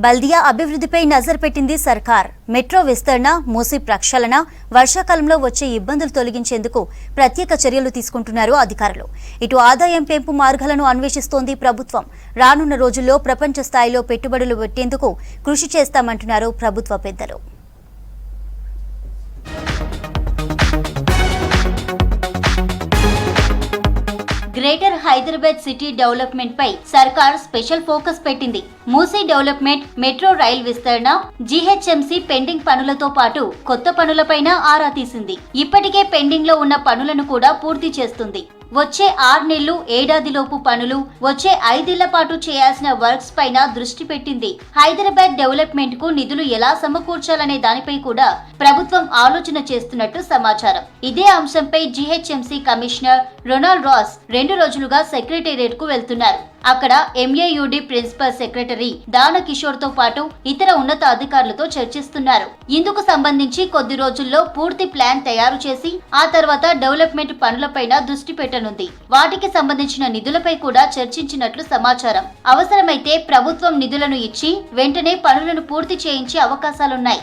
బల్దియా అభివృద్ధిపై నజర్ పెట్టింది సర్కార్. మెట్రో విస్తరణ, మూసీ ప్రక్షాళన, వర్షాకాలంలో వచ్చే ఇబ్బందులు తొలగించేందుకు ప్రత్యేక చర్యలు తీసుకుంటున్నారు అధికారులు. ఇటు ఆదాయం పెంపు మార్గాలను అన్వేషిస్తోంది ప్రభుత్వం. రానున్న రోజుల్లో ప్రపంచ స్థాయిలో పెట్టుబడులు పెట్టేందుకు కృషి చేస్తామంటున్నారు ప్రభుత్వ పెద్దలు. గ్రేటర్ హైదరాబాద్ సిటీ డెవలప్మెంట్ పై సర్కార్ స్పెషల్ ఫోకస్ పెట్టింది. మూసీ డెవలప్మెంట్, మెట్రో రైల్ విస్తరణ, జీహెచ్ఎంసీ పెండింగ్ పనులతో పాటు కొత్త పనులపైన ఆరా తీసింది. ఇప్పటికే పెండింగ్ లో ఉన్న పనులను కూడా పూర్తి చేస్తుంది. వచ్చే 6 నెలలు, ఏడాదిలోపు పనులు, వచ్చే 5 ఏళ్ల పాటు చేయాల్సిన వర్క్స్ పైన దృష్టి పెట్టింది. హైదరాబాద్ డెవలప్మెంట్ కు నిధులు ఎలా సమకూర్చాలనే దానిపై కూడా ప్రభుత్వం ఆలోచన చేస్తున్నట్టు సమాచారం. ఇదే అంశంపై జీహెచ్ఎంసీ కమిషనర్ రొనాల్డ్ రాస్ 2 రోజులుగా సెక్రటేరియట్ కు వెళ్తున్నారు. అక్కడ ఎంఏయుడి ప్రిన్సిపల్ సెక్రటరీ దాన కిషోర్ తో పాటు ఇతర ఉన్నత అధికారులతో చర్చిస్తున్నారు. ఇందుకు సంబంధించి కొద్ది రోజుల్లో పూర్తి ప్లాన్ తయారు చేసి ఆ తర్వాత డెవలప్మెంట్ పనులపైన దృష్టి పెట్టనుంది. వాటికి సంబంధించిన నిధులపై కూడా చర్చించినట్లు సమాచారం. అవసరమైతే ప్రభుత్వం నిధులను ఇచ్చి వెంటనే పనులను పూర్తి చేయించే అవకాశాలున్నాయి.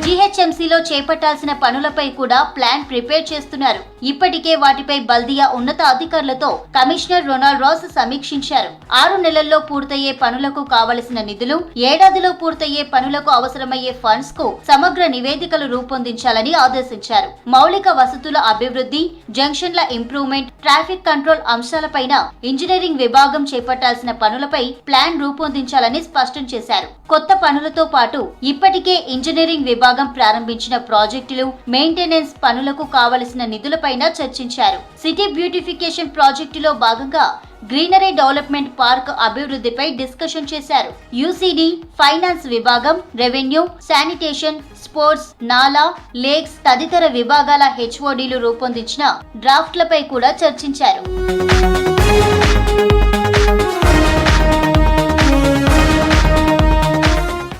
జీహెచ్ఎంసీలో చేపట్టాల్సిన పనులపై కూడా ప్లాన్ ప్రిపేర్ చేస్తున్నారు. ఇప్పటికే వాటిపై బల్దియా ఉన్నత అధికారులతో కమిషనర్ రొనాల్డ్ రాస్ సమీక్షించారు. 6 నెలల్లో పూర్తయ్యే పనులకు కావలసిన నిధులు, ఏడాదిలో పూర్తయ్యే పనులకు అవసరమయ్యే ఫండ్స్ కు సమగ్ర నివేదికలు రూపొందించాలని ఆదేశించారు. మౌలిక వసతుల అభివృద్ధి, జంక్షన్ల ఇంప్రూవ్మెంట్, ట్రాఫిక్ కంట్రోల్ అంశాలపైన ఇంజనీరింగ్ విభాగం చేపట్టాల్సిన పనులపై ప్లాన్ రూపొందించాలని స్పష్టం చేశారు. కొత్త పనులతో పాటు ఇప్పటికే ఇంజనీరింగ్ విభాగం ప్రారంభించిన ప్రాజెక్టులు, మెయింటెనెన్స్ పనులకు కావలసిన నిధులపైన చర్చించారు. సిటీ బ్యూటిఫికేషన్ ప్రాజెక్టులో భాగంగా గ్రీనరీ డెవలప్మెంట్ పార్క్ అభివృద్ధిపై డిస్కషన్ చేశారు. యూసీడీ, ఫైనాన్స్ విభాగం, రెవెన్యూ, శానిటేషన్, స్పోర్ట్స్, నాలా, లేక్స్ తదితర విభాగాల హెచ్ఓడీలు రూపొందించిన డ్రాఫ్ట్లపై కూడా చర్చించారు.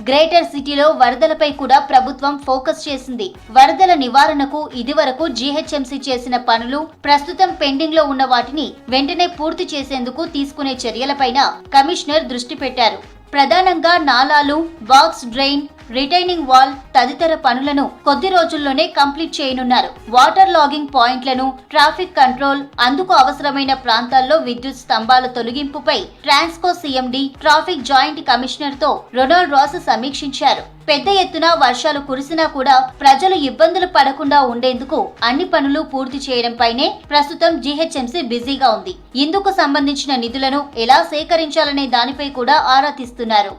గ్రేటర్ సిటీలో వరదలపై కూడా ప్రభుత్వం ఫోకస్ చేసింది. వరదల నివారణకు ఇదివరకు జీహెచ్ఎంసీ చేసిన పనులు, ప్రస్తుతం పెండింగ్ లో ఉన్న వాటిని వెంటనే పూర్తి చేసేందుకు తీసుకునే చర్యలపైన కమిషనర్ దృష్టి పెట్టారు. ప్రధానంగా నాలాలు, బాక్స్ డ్రైన్, రిటైనింగ్ వాల్ తదితర పనులను కొద్ది రోజుల్లోనే కంప్లీట్ చేయనున్నారు. వాటర్ లాగింగ్ పాయింట్లను, ట్రాఫిక్ కంట్రోల్, అందుకు అవసరమైన ప్రాంతాల్లో విద్యుత్ స్తంభాల తొలగింపుపై Transco CMD, traffic joint commissioner తో రొనాల్డ్ రాస్ సమీక్షించారు. పెద్ద ఎత్తున వర్షాలు కురిసినా కూడా ప్రజలు ఇబ్బందులు పడకుండా ఉండేందుకు అన్ని పనులు పూర్తి చేయడంపైనే ప్రస్తుతం జీహెచ్ఎంసీ బిజీగా ఉంది. ఇందుకు సంబంధించిన నిధులను ఎలా సేకరించాలనే దానిపై కూడా ఆరా తీస్తున్నారు.